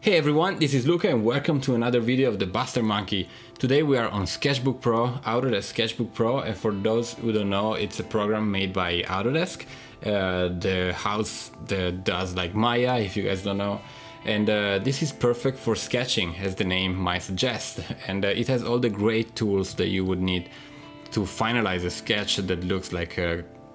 Hey everyone, this is Luca and welcome to another video of the Buster Monkey. Today we are on Sketchbook Pro, Autodesk Sketchbook Pro, and for those who don't know, it's a program made by Autodesk, the house that does like Maya, if you guys don't know. And this is perfect for sketching, as the name might suggest. And it has all the great tools that you would need to finalize a sketch that looks like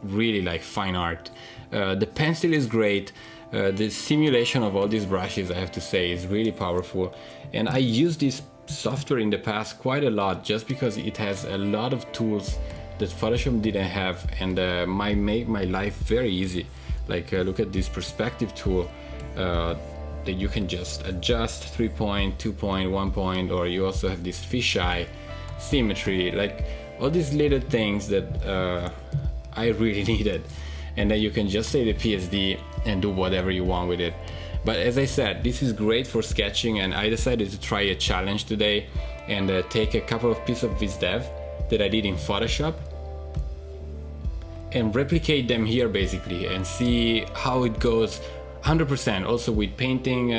really like fine art. The pencil is great. The simulation of all these brushes, I have to say, is really powerful, and I used this software in the past quite a lot just because it has a lot of tools that Photoshop didn't have, and might make my life very easy. Like look at this perspective tool that you can just adjust 3 point, 2 point, 1 point, or you also have this fisheye symmetry, like all these little things that I really needed. And then you can just say the PSD and do whatever you want with it. But as I said, this is great for sketching, and I decided to try a challenge today and take a couple of pieces of Vis Dev that I did in Photoshop and replicate them here basically and see how it goes 100%, also with painting,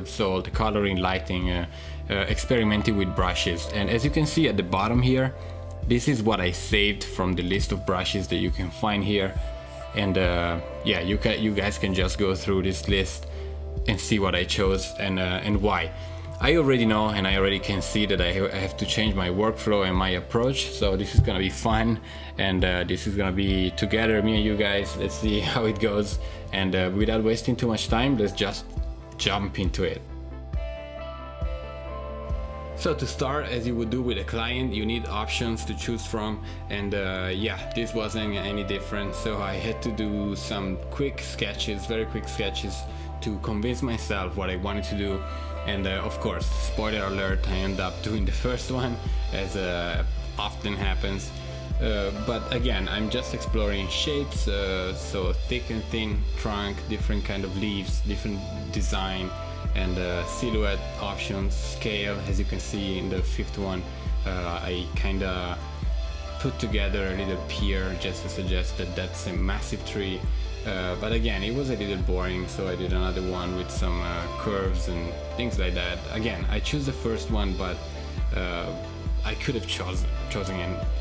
so the coloring, lighting, experimenting with brushes. And as you can see at the bottom here, this is what I saved from the list of brushes that you can find here. And yeah, you guys can just go through this list and see what I chose and why. I already know, and I already can see that I have to change my workflow and my approach, so this is gonna be fun, and this is gonna be together, me and you guys. Let's see how it goes, and without wasting too much time, let's just jump into it. So to start, as you would do with a client, you need options to choose from, and yeah, this wasn't any different. So I had to do some quick sketches, very quick sketches, to convince myself what I wanted to do. And of course, spoiler alert, I end up doing the first one, as often happens. But again, I'm just exploring shapes, so thick and thin trunk, different kind of leaves, different design, and silhouette options, scale. As you can see in the fifth one, I kinda put together a little pier just to suggest that that's a massive tree, but again, it was a little boring, so I did another one with some curves and things like that. Again, I choose the first one, but I could have chosen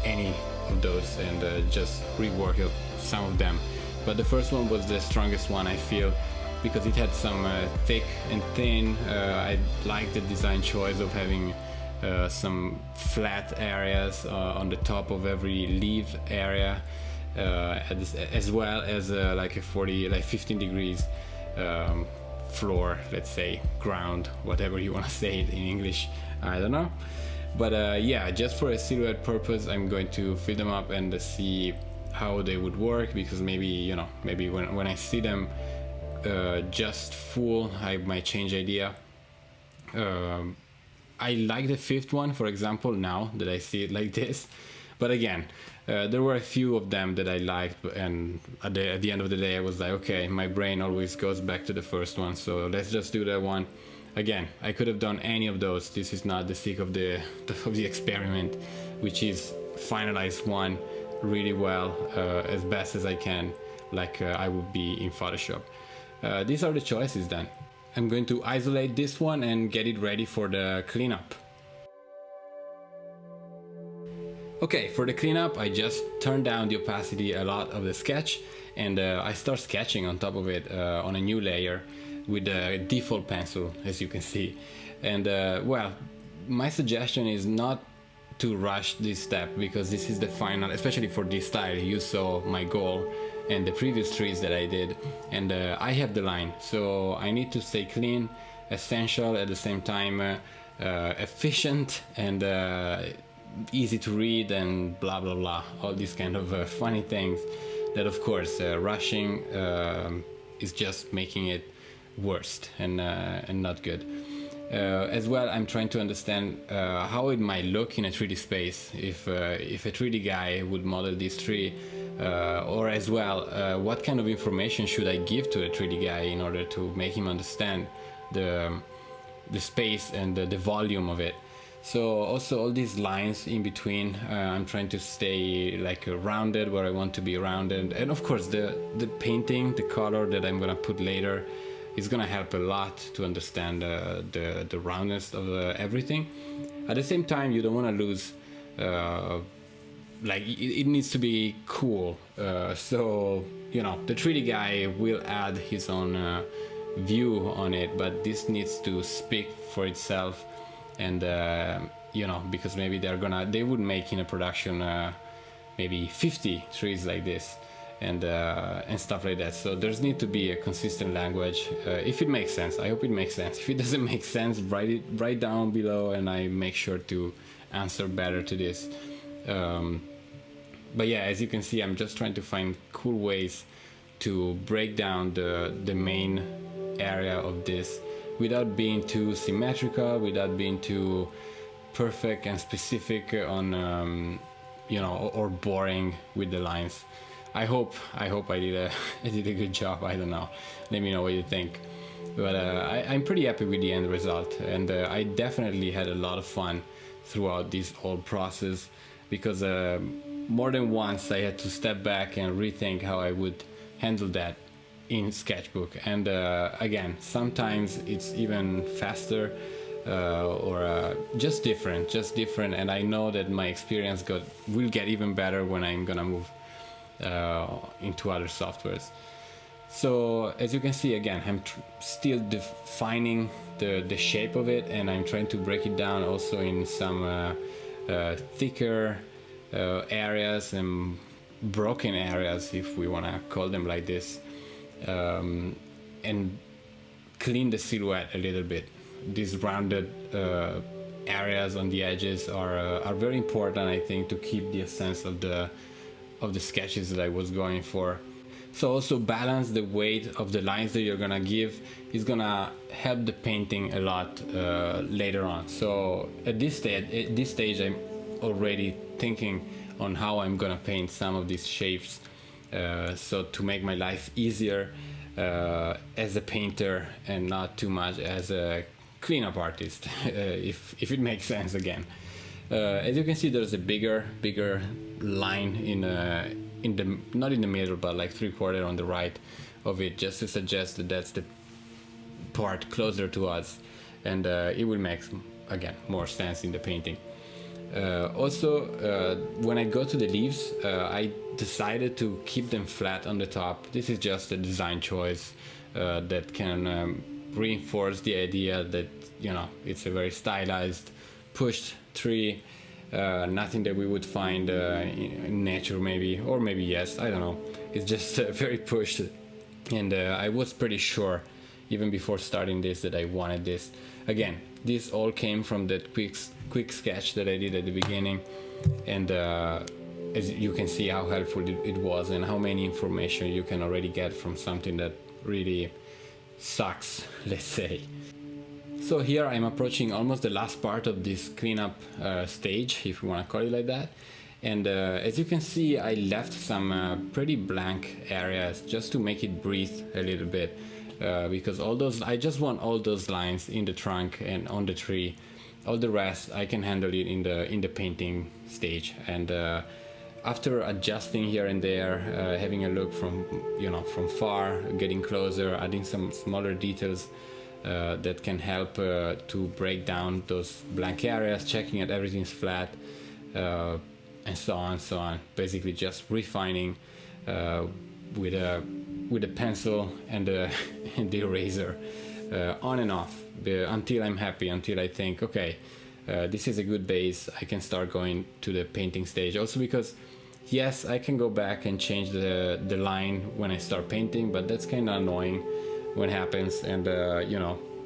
any of those and just rework some of them, but the first one was the strongest one, I feel, because it had some thick and thin. I like the design choice of having some flat areas on the top of every leaf area, as well as like a 15 degrees floor, let's say, ground, whatever you want to say it in English, I don't know. But yeah, just for a silhouette purpose, I'm going to fill them up and see how they would work, because maybe, you know, maybe when I see them just full, I might change idea. I like the fifth one, for example, now that I see it like this, but again, there were a few of them that I liked, and at the end of the day I was like, okay, my brain always goes back to the first one, so let's just do that one. Again, I could have done any of those. This is not the seek of the experiment, which is finalize one really well, as best as I can, like I would be in Photoshop. These are the choices then. I'm going to isolate this one and get it ready for the cleanup. Okay, for the cleanup, I just turned down the opacity a lot of the sketch, and I start sketching on top of it on a new layer with the default pencil, as you can see. And well, my suggestion is not to rush this step, because this is the final, especially for this style. You saw my goal and the previous trees that I did, and I have the line, so I need to stay clean, essential, at the same time efficient, and easy to read, and blah blah blah, all these kind of funny things that of course rushing is just making it worst and not good. As well, I'm trying to understand how it might look in a 3D space if a 3D guy would model this tree, or as well, what kind of information should I give to a 3D guy in order to make him understand the space and the volume of it. So also all these lines in between, I'm trying to stay like rounded where I want to be rounded, and of course the painting, the color that I'm gonna put later It's gonna help a lot to understand the roundness of everything. At the same time, you don't want to lose like it needs to be cool. So you know, the 3D guy will add his own view on it, but this needs to speak for itself. And you know, because maybe they would make in a production maybe 50 trees like this, and stuff like that. So there's need to be a consistent language. If it makes sense, I hope it makes sense. If it doesn't make sense, write down below, and I make sure to answer better to this. But yeah, as you can see, I'm just trying to find cool ways to break down the main area of this without being too symmetrical, without being too perfect and specific on you know, or boring with the lines. I hope I did a good job. I don't know. Let me know what you think. But I'm pretty happy with the end result, and I definitely had a lot of fun throughout this whole process, because more than once I had to step back and rethink how I would handle that in Sketchbook. And again, sometimes it's even faster or just different, and I know that my experience will get even better when I'm gonna move into other softwares. So as you can see, again, I'm still defining the shape of it, and I'm trying to break it down also in some thicker areas and broken areas, if we want to call them like this, and clean the silhouette a little bit. These rounded areas on the edges are very important, I think, to keep the essence of the sketches that I was going for. So also balance the weight of the lines that you're gonna give is gonna help the painting a lot later on. So at this stage I'm already thinking on how I'm gonna paint some of these shapes, so to make my life easier as a painter and not too much as a cleanup artist, if it makes sense again. As you can see, there's a bigger line in the, not in the middle, but like 3/4 on the right of it, just to suggest that that's the part closer to us, and it will make, again, more sense in the painting. Also, when I go to the leaves, I decided to keep them flat on the top. This is just a design choice that can reinforce the idea that, you know, it's a very stylized, pushed tree. Nothing that we would find in nature, maybe, or maybe yes, I don't know. It's just very pushed, and I was pretty sure even before starting this that I wanted this. Again, this all came from that quick sketch that I did at the beginning, and as you can see how helpful it was, and how many information you can already get from something that really sucks, let's say. So here I'm approaching almost the last part of this cleanup stage, if you want to call it like that. And as you can see, I left some pretty blank areas just to make it breathe a little bit, because I just want all those lines in the trunk and on the tree. All the rest I can handle it in the painting stage. And after adjusting here and there, having a look from far, getting closer, adding some smaller details that can help to break down those blank areas, checking that everything's flat, and so on. Basically just refining with a pencil and the eraser, on and off, until I'm happy, until I think, okay, this is a good base, I can start going to the painting stage. Also because, yes, I can go back and change the line when I start painting, but that's kind of annoying when it happens, and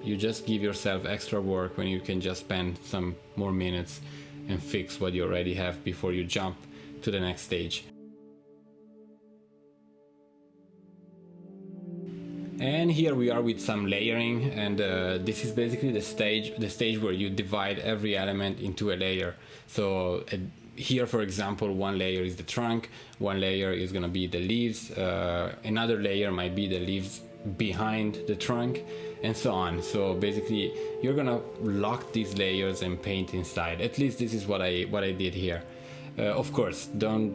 you just give yourself extra work when you can just spend some more minutes and fix what you already have before you jump to the next stage. And here we are with some layering, and this is basically the stage where you divide every element into a layer. So here, for example, one layer is the trunk, one layer is gonna be the leaves, another layer might be the leaves behind the trunk, and so on. So basically you're gonna lock these layers and paint inside. At least this is what I did here. Of course, don't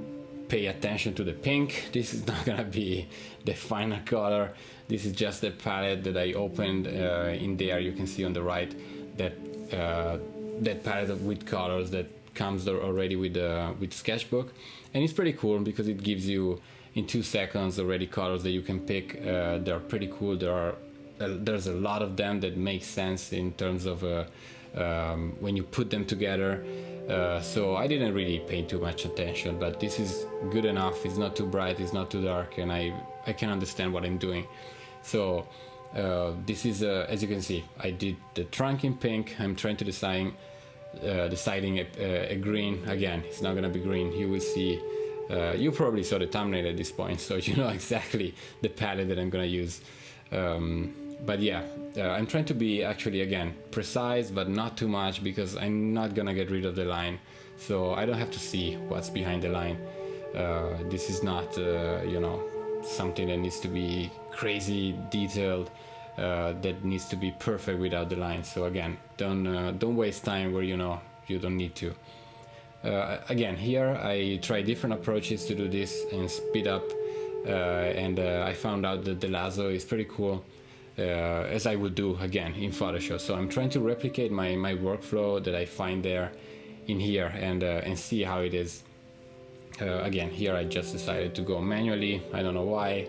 pay attention to the pink. This is not gonna be the final color. This is just a palette that I opened. In there you can see on the right that that palette with colors that comes already with Sketchbook, and it's pretty cool because it gives you in 2 seconds already colors that you can pick. They're pretty cool. There's a lot of them that make sense in terms of when you put them together. So I didn't really pay too much attention, but this is good enough. It's not too bright, it's not too dark, and I can understand what I'm doing. So this is as you can see, I did the trunk in pink. I'm trying to deciding a green. Again, it's not gonna be green. You will see, you probably saw the thumbnail at this point, so you know exactly the palette that I'm gonna use. But yeah, I'm trying to be actually, again, precise, but not too much, because I'm not gonna get rid of the line, so I don't have to see what's behind the line. This is not, you know, something that needs to be crazy detailed, that needs to be perfect without the line. So again, don't waste time where you know you don't need to. Again, here I try different approaches to do this and speed up, and I found out that the lasso is pretty cool. As I would do again in Photoshop. So I'm trying to replicate my workflow that I find there in here, and see how it is. Again, here I just decided to go manually. I don't know why,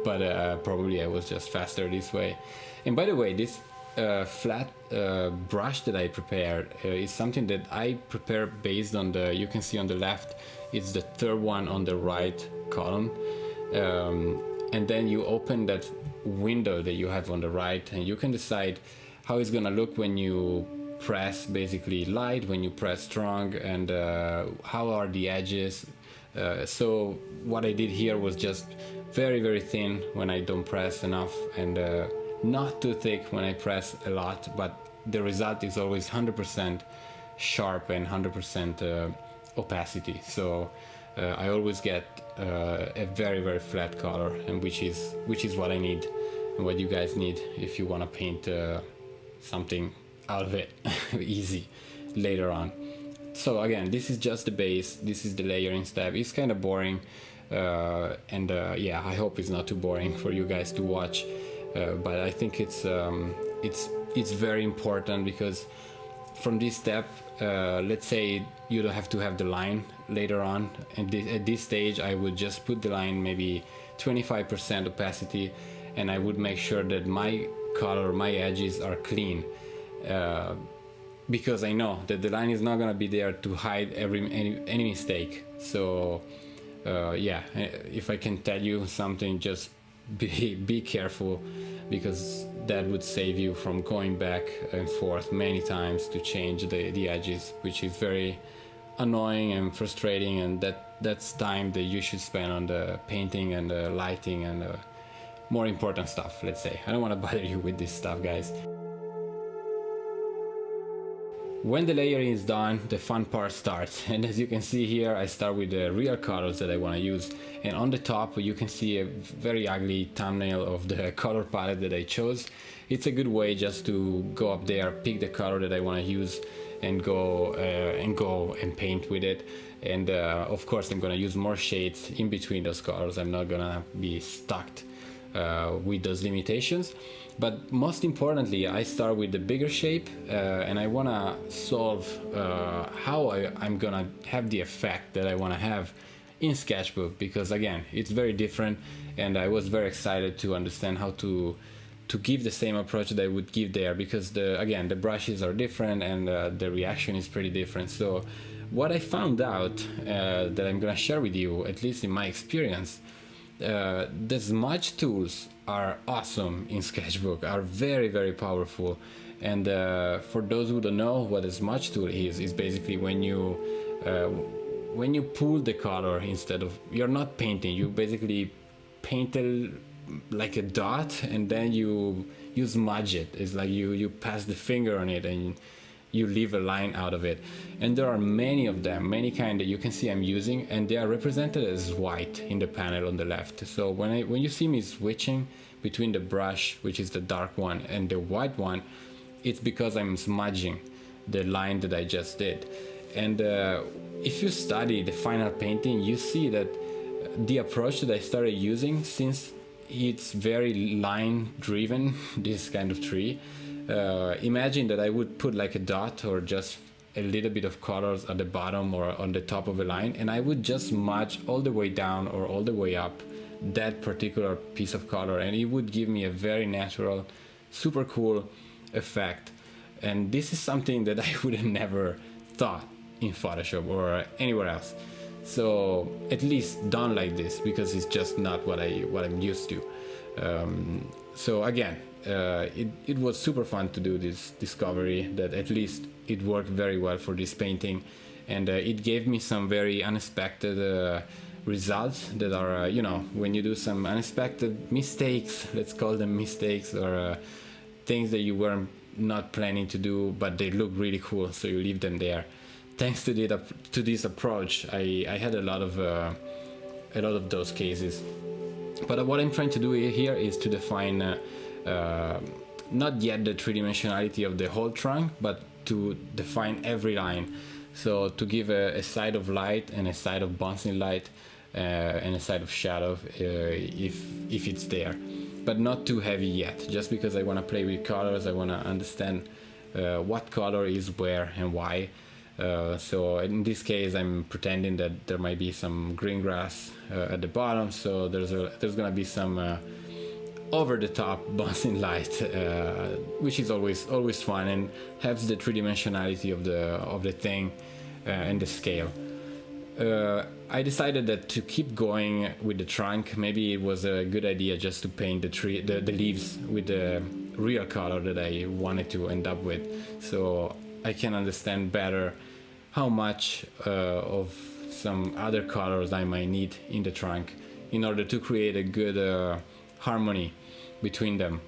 but probably I was just faster this way. And by the way, this flat brush that I prepared is something that I prepare based on you can see on the left, it's the third one on the right column. And then you open that window that you have on the right, and you can decide how it's gonna look when you press basically light, when you press strong, and how are the edges. So what I did here was just very thin when I don't press enough, and not too thick when I press a lot, but the result is always 100% sharp and 100% opacity. So I always get a very flat color, and which is what I need and what you guys need if you want to paint something out of it easy later on. So again, this is just the base. This is the layering step. It's kind of boring, and yeah, I hope it's not too boring for you guys to watch, but I think it's very important, because from this step, let's say you don't have to have the line later on, and at this stage I would just put the line maybe 25% opacity, and I would make sure that my color, my edges are clean, because I know that the line is not gonna be there to hide any mistake. So yeah, if I can tell you something, just be careful, because that would save you from going back and forth many times to change the edges, which is very annoying and frustrating, and that's time that you should spend on the painting and the lighting and more important stuff, let's say. I don't want to bother you with this stuff, guys. When the layering is done, the fun part starts, and as you can see here, I start with the real colors that I want to use, and on the top you can see a very ugly thumbnail of the color palette that I chose. It's a good way just to go up there, pick the color that I want to use, and go and paint with it. And of course I'm gonna use more shades in between those colors. I'm not gonna be stuck with those limitations. But most importantly, I start with the bigger shape, and I want to solve how I'm gonna have the effect that I want to have in Sketchbook, because again, it's very different, and I was very excited to understand how to give the same approach that I would give there, because again the brushes are different, and the reaction is pretty different. So what I found out that I'm gonna share with you, at least in my experience, the smudge tools are awesome in Sketchbook, are very powerful. And for those who don't know what a smudge tool is basically when you pull the color, instead of, you're not painting, you basically paint like a dot, and then you smudge it. It's like you pass the finger on it and you leave a line out of it. And there are many of them, many kind that you can see I'm using, and they are represented as white in the panel on the left. So when you see me switching between the brush, which is the dark one, and the white one, it's because I'm smudging the line that I just did. And if you study the fine art painting, you see that the approach that I started using, since it's very line driven, this kind of tree, imagine that I would put like a dot or just a little bit of colors at the bottom or on the top of a line, and I would just smudge all the way down or all the way up that particular piece of color, and it would give me a very natural, super cool effect. And this is something that I would have never thought in Photoshop or anywhere else. So at least done like this, because it's just not what I'm used to. So again, it was super fun to do this discovery that at least it worked very well for this painting, and it gave me some very unexpected results that are, when you do some unexpected mistakes, let's call them mistakes, or things that you weren't not planning to do, but they look really cool, so you leave them there. Thanks to this approach, I had a lot of those cases. But what I'm trying to do here is to define not yet the three-dimensionality of the whole trunk, but to define every line. So to give a side of light and a side of bouncing light and a side of shadow if it's there, but not too heavy yet, just because I want to play with colors. I want to understand what color is where and why. So in this case, I'm pretending that there might be some green grass at the bottom, so there's gonna be some over the top bouncing light, which is always fun and has the three-dimensionality of the thing and the scale. I decided that to keep going with the trunk, maybe it was a good idea just to paint the leaves with the real color that I wanted to end up with, so I can understand better how much of some other colors I might need in the trunk in order to create a good harmony between them.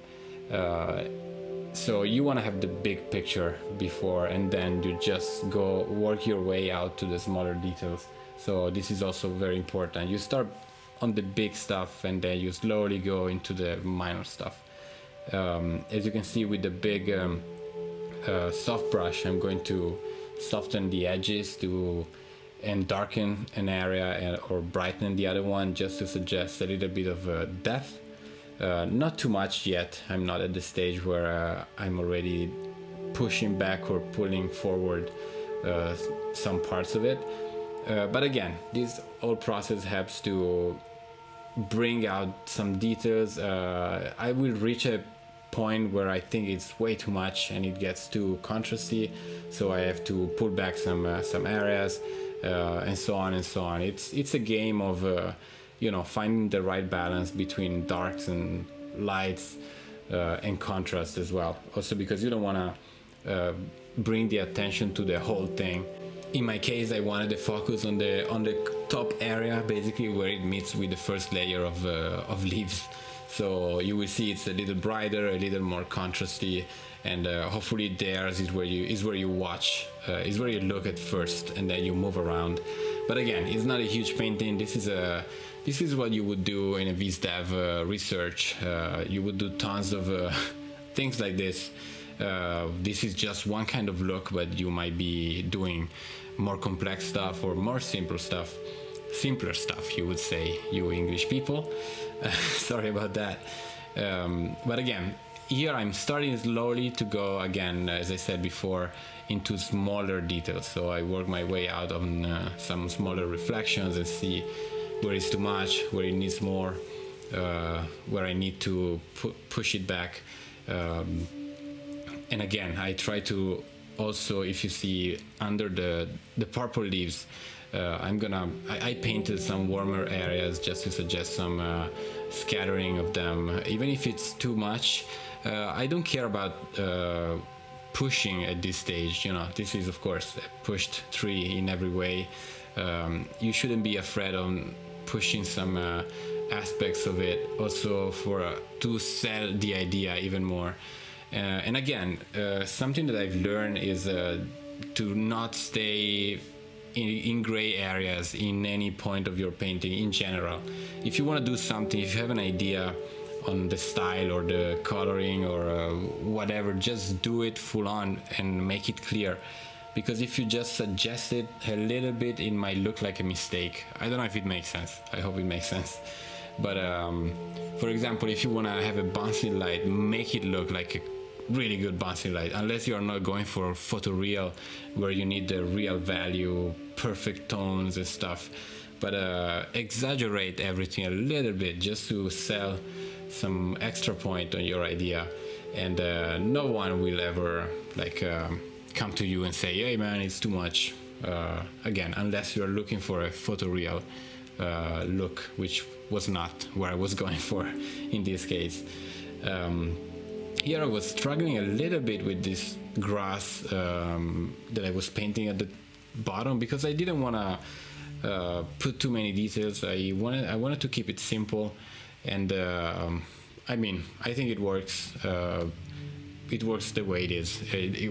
So you want to have the big picture before, and then you just go work your way out to the smaller details. So this is also very important. You start on the big stuff and then you slowly go into the minor stuff. As you can see with the big soft brush, I'm going to soften the edges and darken an area or brighten the other one, just to suggest a little bit of depth. Not too much yet. I'm not at the stage where I'm already pushing back or pulling forward some parts of it. But again, this whole process helps to bring out some details. I will reach a point where I think it's way too much and it gets too contrasty, so I have to pull back some areas, and so on and so on. It's a game of finding the right balance between darks and lights and contrast as well. Also because you don't want to bring the attention to the whole thing. In my case, I wanted to focus on the top area, basically where it meets with the first layer of leaves. So you will see it's a little brighter, a little more contrasty, and hopefully theirs is where you watch, is where you look at first, and then you move around. But again, it's not a huge painting. This is what you would do in a Vis Dev research. You would do tons of things like this. This is just one kind of look, but you might be doing more complex stuff or more simpler stuff, you would say, you English people. Sorry about that. But again, here I'm starting slowly to go again, as I said before, into smaller details. So I work my way out on some smaller reflections and see where it's too much, where it needs more, where I need to push it back. And again, I try to also, if you see under the purple leaves, I painted some warmer areas just to suggest some scattering of them. Even if it's too much, I don't care about pushing at this stage. This is of course a pushed tree in every way. You shouldn't be afraid of pushing some aspects of it also to sell the idea even more. And again, something that I've learned is to not stay in gray areas in any point of your painting in general. If you want to do something, if you have an idea on the style or the coloring or whatever, just do it full on and make it clear. because if you just suggest it a little bit, it might look like a mistake. I don't know if it makes sense. I hope it makes sense. But for example, if you want to have a bouncy light, make it look like a really good bouncy light, unless you are not going for photoreal where you need the real value, perfect tones and stuff. But exaggerate everything a little bit just to sell some extra point on your idea, and no one will ever like come to you and say, hey man, it's too much, again, unless you're looking for a photoreal look, which was not where I was going for in this case. Here I was struggling a little bit with this grass that I was painting at the bottom, because I didn't want to put too many details. I wanted to keep it simple, and I mean, I think it works. It works the way it is.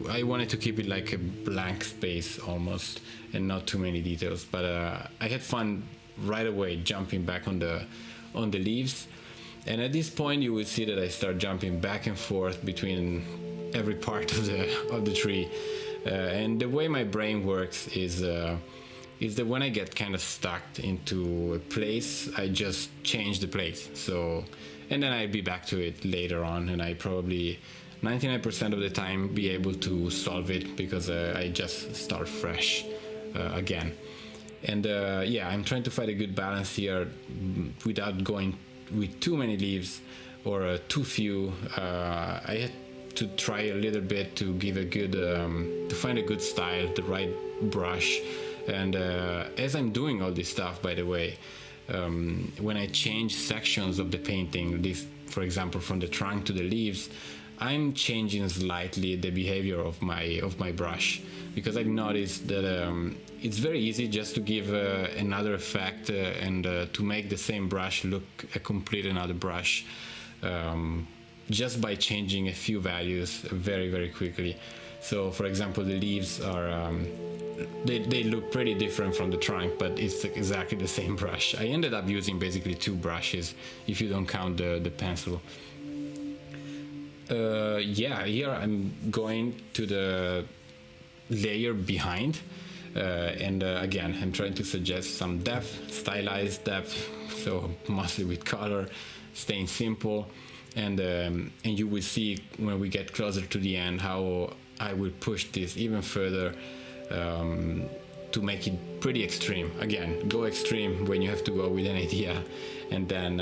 I wanted to keep it like a blank space almost, and not too many details. But I had fun right away jumping back on the leaves. And at this point, you will see that I start jumping back and forth between every part of the tree. And the way my brain works is that when I get kind of stuck into a place, I just change the place. So, and then I'll be back to it later on, and I probably 99% of the time be able to solve it, because I just start fresh again. And yeah, I'm trying to find a good balance here without going with too many leaves or too few. I had to try a little bit to give a good, to find a good style, the right brush. And as I'm doing all this stuff, by the way, when I change sections of the painting, this, for example, from the trunk to the leaves, I'm changing slightly the behavior of my brush, because I've noticed that it's very easy just to give another effect and to make the same brush look a complete another brush, just by changing a few values very, very quickly. So, for example, the leaves are they look pretty different from the trunk, but it's exactly the same brush. I ended up using basically two brushes if you don't count the pencil. Yeah, here I'm going to the layer behind, and again, I'm trying to suggest some depth, stylized depth, so mostly with color, staying simple, and you will see when we get closer to the end how I will push this even further to make it pretty extreme. Again, go extreme when you have to go with an idea, and then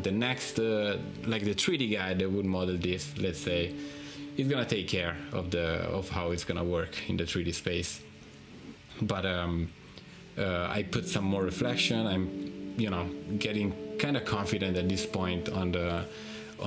the next, like the 3D guy that would model this, let's say, is gonna take care of how it's gonna work in the 3D space. But I put some more reflection. I'm, getting kind of confident at this point on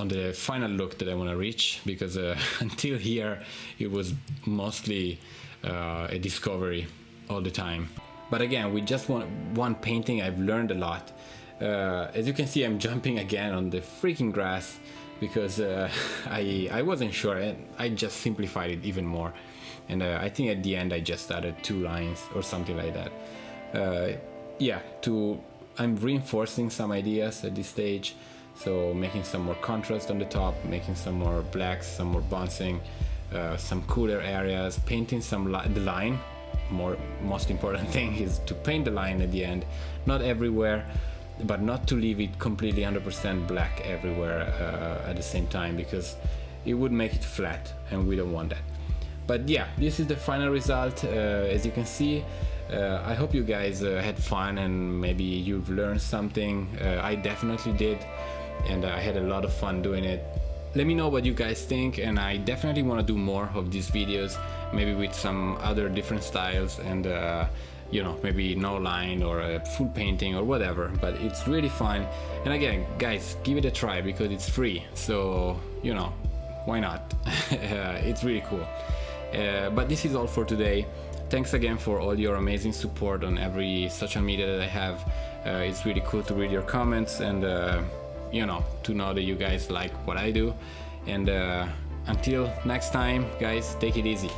the final look that I want to reach, because until here it was mostly a discovery all the time. But again, with just one painting, I've learned a lot. As you can see, I'm jumping again on the freaking grass, because I wasn't sure, and I just simplified it even more. And I think at the end I just added 2 lines or something like that. Yeah, I'm reinforcing some ideas at this stage, so making some more contrast on the top, making some more blacks, some more bouncing, some cooler areas, painting the line. Most important thing is to paint the line at the end, not everywhere, but not to leave it completely 100% black everywhere at the same time, because it would make it flat, and we don't want that. But yeah, this is the final result. As you can see, I hope you guys had fun, and maybe you've learned something. I definitely did, and I had a lot of fun doing it. Let me know what you guys think, and I definitely want to do more of these videos, maybe with some other different styles, and maybe no line or a full painting or whatever. But it's really fun, and again, guys, give it a try because it's free, so why not? It's really cool. But this is all for today. Thanks again for all your amazing support on every social media that I have. It's really cool to read your comments, and to know that you guys like what I do. And until next time, guys, take it easy.